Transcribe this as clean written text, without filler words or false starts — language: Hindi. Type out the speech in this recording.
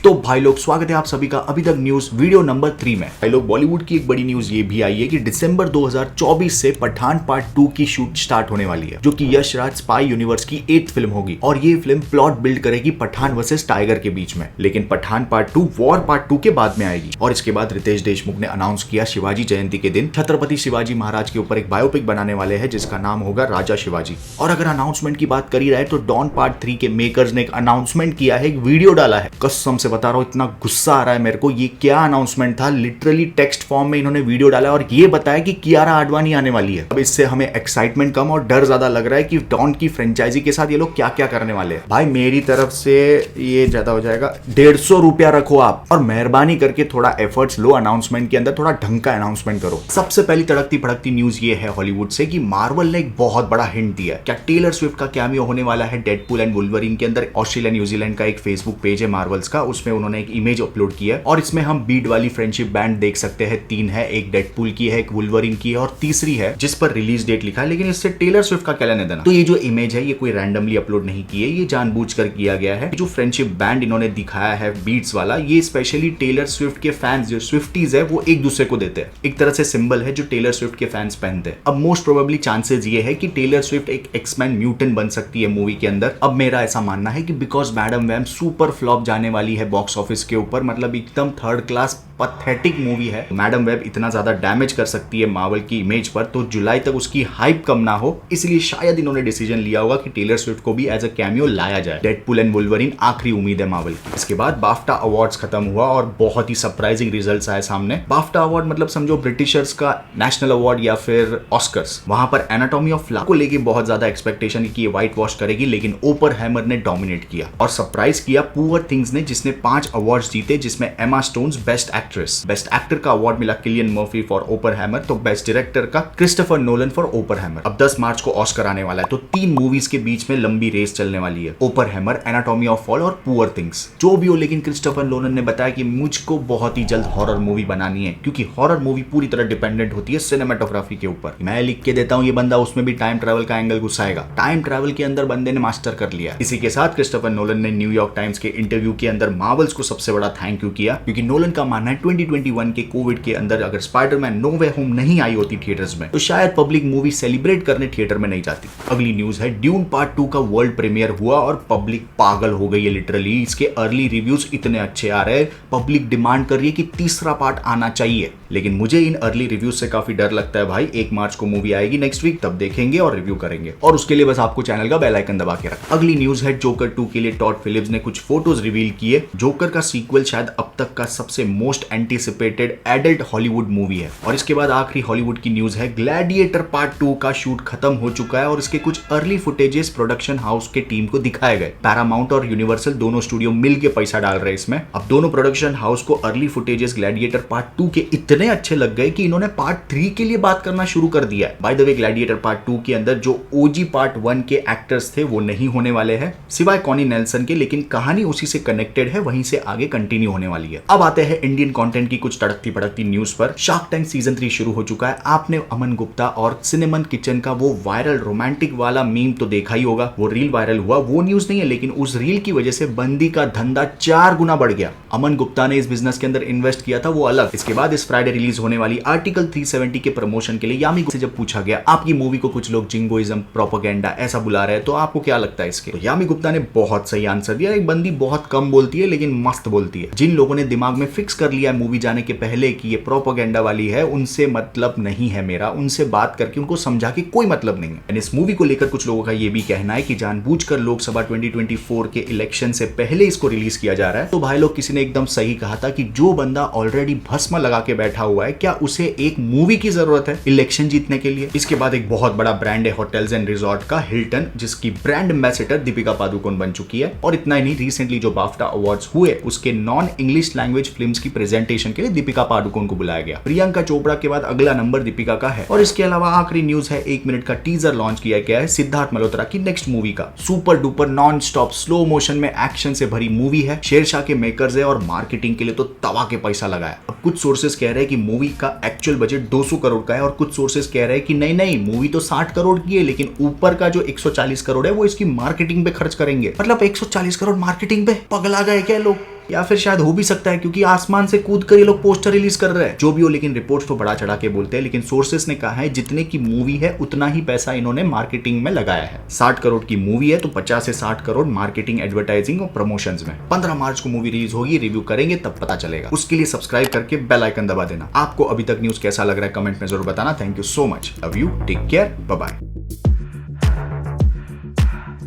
तो भाई लोग स्वागत है आप सभी का अभी तक न्यूज वीडियो नंबर 3 में। भाई लोग बॉलीवुड की एक बड़ी न्यूज ये भी आई है कि दिसंबर 2024 से पठान पार्ट 2 की शूट स्टार्ट होने वाली है, जो कि यश राज स्पाई यूनिवर्स की 8th फिल्म होगी और ये फिल्म प्लॉट बिल्ड करेगी पठान वर्सेस टाइगर के बीच में। लेकिन पठान पार्ट 2 वॉर पार्ट 2 के बाद में आएगी। और इसके बाद रितेश देशमुख ने अनाउंस किया शिवाजी जयंती के दिन छत्रपति शिवाजी महाराज के ऊपर एक बायोपिक बनाने वाले हैं जिसका नाम होगा राजा शिवाजी। और अगर अनाउंसमेंट की बात करी रहे तो डॉन पार्ट 3 के मेकर्स ने एक अनाउंसमेंट किया है, एक वीडियो डाला है। कसम से बता रहा हूं, इतना गुस्सा आ रहा है मेरे को। ये क्या अनाउंसमेंट था, लिटरली टेक्स्ट फॉर्म में इन्होंने वीडियो डाला और ये बताया कि कियारा आडवाणी आने वाली है। अब इससे हमें एक्साइटमेंट कम और डर ज्यादा लग रहा है कि डॉन की फ्रेंचाइजी के साथ ये लोग क्या क्या करने वाले हैं। भाई मेरी तरफ से ये ज्यादा हो जाएगा, 150 रुपया रखो आप और मेहरबानी करके थोड़ा एफर्ट्स लो, अनाउंसमेंट के अंदर थोड़ा ढंग का अनाउंसमेंट करो। सबसे पहली तड़कती भड़कती न्यूज ये है हॉलीवुड से कि मार्वल ने एक बहुत बड़ा हिंट दिया है। क्या टेलर स्विफ्ट का कैमियो होने वाला है डेडपूल एंड वुल्वरीन के अंदर। ऑस्ट्रेलिया न्यूजीलैंड का एक फेसबुक पेज है मार्वल्स का, उसमें उन्होंने एक इमेज अपलोड किया और इसमें हम बीट वाली फ्रेंडशिप बैंड देख सकते हैं। 3 है, एक डेडपूल की है, एक वुल्वरीन की है और तीसरी है जिस पर रिलीज डेट लिखा है, लेकिन इससे टेलर स्विफ्ट का क्या लेना देना। तो ये जो इमेज है ये कोई रैंडमली अपलोड नहीं की है, ये जानबूझकर किया गया है। जो फ्रेंडशिप बैंड इन्होंने दिखाया है बीट्स वाला, ये स्पेशली टेलर स्विफ्ट के फैंस जो स्विफ्टीज है वो एक दूसरे को देते हैं। एक तरह से सिंबल है जो टेलर स्विफ्ट के फैंस पहनते हैं। अब मोस्ट प्रोबेबली चांसेस ये है कि टेलर स्विफ्ट एक एक्समैन म्यूटेंट बन सकती है मूवी के अंदर। अब मेरा ऐसा मानना है कि बिकॉज मैडम वैम सुपर फ्लॉप जाने वाली है बॉक्स ऑफिस के ऊपर, मतलब एकदम थर्ड क्लास पैथेटिक मूवी है। मैडम वेब इतना ज्यादा डैमेज कर सकती है मार्वल की इमेज पर, तो जुलाई तक उसकी हाइप कम ना हो, इसलिए शायद इन्होंने डिसीजन लिया होगा कि टेलर स्विफ्ट को भी एज अ कैमियो लाया जाए। डेडपूल एंड वुल्वरीन आखिरी उम्मीद है मार्वल की। इसके बाद बाफ्टा अवार्ड्स खत्म हुआ और बहुत ही सरप्राइजिंग रिजल्ट्स आए सामने। बाफ्टा अवार्ड मतलब समझो ब्रिटिशर्स का नेशनल अवार्ड या फिर ऑस्कर्स। वहां पर एनाटॉमी ऑफ फ्लावर को लेके बहुत ज्यादा एक्सपेक्टेशन कि ये व्हाइट वॉश करेगी, लेकिन ओपनहाइमर ने डोमिनेट किया और सरप्राइज किया पुअर थिंग्स ने, जिसने 5 अवार्ड्स जीते, जिसमें एमा stones best actress, best actor का अवार्ड मिला किलियन मर्फी फॉर ओपनहाइमर, तो बेस्ट डायरेक्टर का क्रिस्टोफर नोलन फॉर ओपनहाइमर। अब 10 मार्च को ऑस्कर आने वाला है, तो 3 मूवीज के बीच में लंबी रेस चलने वाली है, ओपनहाइमर, एनाटॉमी ऑफ फॉल और पुअर थिंग्स। जो भी हो, लेकिन क्रिस्टोफर नोलन ने बताया कि मुझको बहुत ही जल्द हॉरर मूवी बनानी है, क्योंकि हॉरर मूवी पूरी तरह डिपेंडेंट होती है सिनेमेटोग्राफी के ऊपर। मैं लिख के देता हूं ये बंदा उसमें भी टाइम ट्रैवल का एंगल घुसाएगा। टाइम ट्रैवल के अंदर बंदे ने मास्टर कर लिया। इसी के साथ क्रिस्टोफर नोलन ने न्यूयॉर्क टाइम्स के इंटरव्यू के अंदर मार्वल्स को सबसे बड़ा थैंक यू किया, क्योंकि नोलन का मानना है 2021 के कोविड के अंदर अगर स्पाइडरमैन नो वे होम नहीं आई होती थिएटर्स में, तो शायद पब्लिक मूवी सेलिब्रेट करने थिएटर में नहीं जाती। अगली न्यूज है ड्यून पार्ट 2 का वर्ल्ड प्रीमियर हुआ और पब्लिक पागल हो गई है लिटरली। इसके अर्ली रिव्यूज इतने अच्छे आ रहे हैं, पब्लिक डिमांड कर रही है कि तीसरा पार्ट आना चाहिए। लेकिन मुझे इन अर्ली रिव्यूज से काफी डर लगता है भाई। 1 मार्च को मूवी आएगी नेक्स्ट वीक, तब देखेंगे और रिव्यू करेंगे, और उसके लिए बस आपको चैनल का बेल आइकन दबा के रखना। अगली न्यूज है जोकर 2 के लिए टॉड फिलिप्स ने कुछ फोटोज रिवील किए। जोकर का सीक्वल शायद अब तक का सबसे most anticipated adult Hollywood movie है। और इसके बाद आखिरी हॉलीवुड की न्यूज है ग्लैडिएटर पार्ट 2 का शूट खत्म हो चुका है और इसके कुछ अर्ली फुटेजेस प्रोडक्शन हाउस के टीम को दिखाए गए। पैरामाउंट और यूनिवर्सल दोनों स्टूडियो मिलकर पैसा डाल रहे हैं इसमें। अब दोनों प्रोडक्शन हाउस को अर्ली फुटेजेस ग्लैडिएटर पार्ट 2 के इतने अच्छे लग गए कि इन्होंने पार्ट 3 के लिए बात करना शुरू कर दिया है। By the way gladiator part 2 के अंदर जो ओजी पार्ट 1 के एक्टर्स थे वो नहीं होने वाले हैं सिवाय कॉनी नेल्सन के, लेकिन कहानी उसी से कनेक्टेड है, वहीं से आगे कंटिन्यू होने वाली है। अब आते हैं इंडियन कंटेंट की कुछ तड़कती भड़कती न्यूज पर। शार्क टैंक सीजन 3 शुरू हो चुका है। आपने अमन गुप्ता और सिनेमन किचन का वो वायरल रोमांटिक वाला मीम तो देखा ही होगा, वो रील वायरल हुआ। वो न्यूज नहीं है, लेकिन उस रील की वजह से बंदी का धंधा 4 गुना बढ़ गया। अमन गुप्ता ने इस बिजनेस के अंदर इन्वेस्ट किया था, वो अलग। इसके बाद इस फ्राइडे रिलीज होने वाली आर्टिकल 370 के प्रमोशन के लिए यामी से जब पूछा गया आपकी मूवी को कुछ लोग जिंगोइज्म प्रोपेगेंडा ऐसा बुला रहे हैं, तो आपको क्या लगता है इसके, तो यामी गुप्ता ने बहुत सही आंसर दिया। एक बंदी बहुत कम बोलती है लेकिन मस्त बोलती है। जिन लोगों ने दिमाग में फिक्स कर लिया मूवी जाने के पहले कि ये प्रोपेगेंडा वाली है, उनसे मतलब नहीं है मेरा, उनसे बात करके उनको समझा के कोई मतलब नहीं है। इस मूवी को लेकर कुछ लोगों का ये भी कहना है कि जानबूझकर लोकसभा 2024 के इलेक्शन से पहले इसको रिलीज किया जा रहा है। तो भाई लोग, किसी ने एकदम सही कहा था कि जो बंदा ऑलरेडी भस्म लगा के बैठा हुआ है, क्या उसे एक मूवी की जरूरत है इलेक्शन जीतने के लिए। इसके बाद एक बहुत बड़ा ब्रांड है होटल्स एंड रिजॉर्ट का, हिल्टन, जिसकी ब्रांड एम्बेसडर दीपिका पादुकोण बन चुकी है। और इतना ही नहीं, रिसेंटली जो बाफ्टा अवार्ड्स हुए उसके नॉन इंग्लिश लैंग्वेज फिल्म्स की प्रेजेंटेशन के लिए दीपिका पादुकोण को बुलाया गया। प्रियंका चोपड़ा के बाद अगला नंबर दीपिका का है। और इसके अलावा आखिरी न्यूज है 1 मिनट का टीजर लॉन्च किया गया है सिद्धार्थ मल्होत्रा की नेक्स्ट मूवी का। Super duper non stop slow motion में एक्शन से भरी मूवी है। शेरशाह के मेकर्स है और मार्केटिंग के लिए तो तवा के पैसा लगाया। अब कुछ सोर्सेस कह रहे हैं कि मूवी का एक्चुअल बजट 200 करोड़ का है और कुछ सोर्सेस कह रहे हैं कि नहीं मूवी तो 60 करोड़ की है, लेकिन ऊपर का जो 140 करोड़ है वो इसकी मार्केटिंग पे खर्च करेंगे। मतलब 140 करोड़ मार्केटिंग पे, पगला गए क्या लोग। या फिर शायद हो भी सकता है क्योंकि आसमान से कूद कर ये लोग पोस्टर रिलीज कर रहे हैं। जो भी हो, लेकिन रिपोर्ट्स तो बड़ा चढ़ा के बोलते हैं, लेकिन सोर्सेस ने कहा है जितने की मूवी है उतना ही पैसा इन्होंने मार्केटिंग में लगाया है। 60 करोड़ की मूवी है तो 50 से 60 करोड़ मार्केटिंग, एडवर्टाइजिंग और प्रमोशंस में। 15 मार्च को मूवी रिलीज होगी, रिव्यू करेंगे तब पता चलेगा। उसके लिए सब्सक्राइब करके बेल आइकन दबा देना। आपको अभी तक न्यूज कैसा लग रहा है कमेंट में जरूर बताना। Thank you so much, love you, take care, bye bye.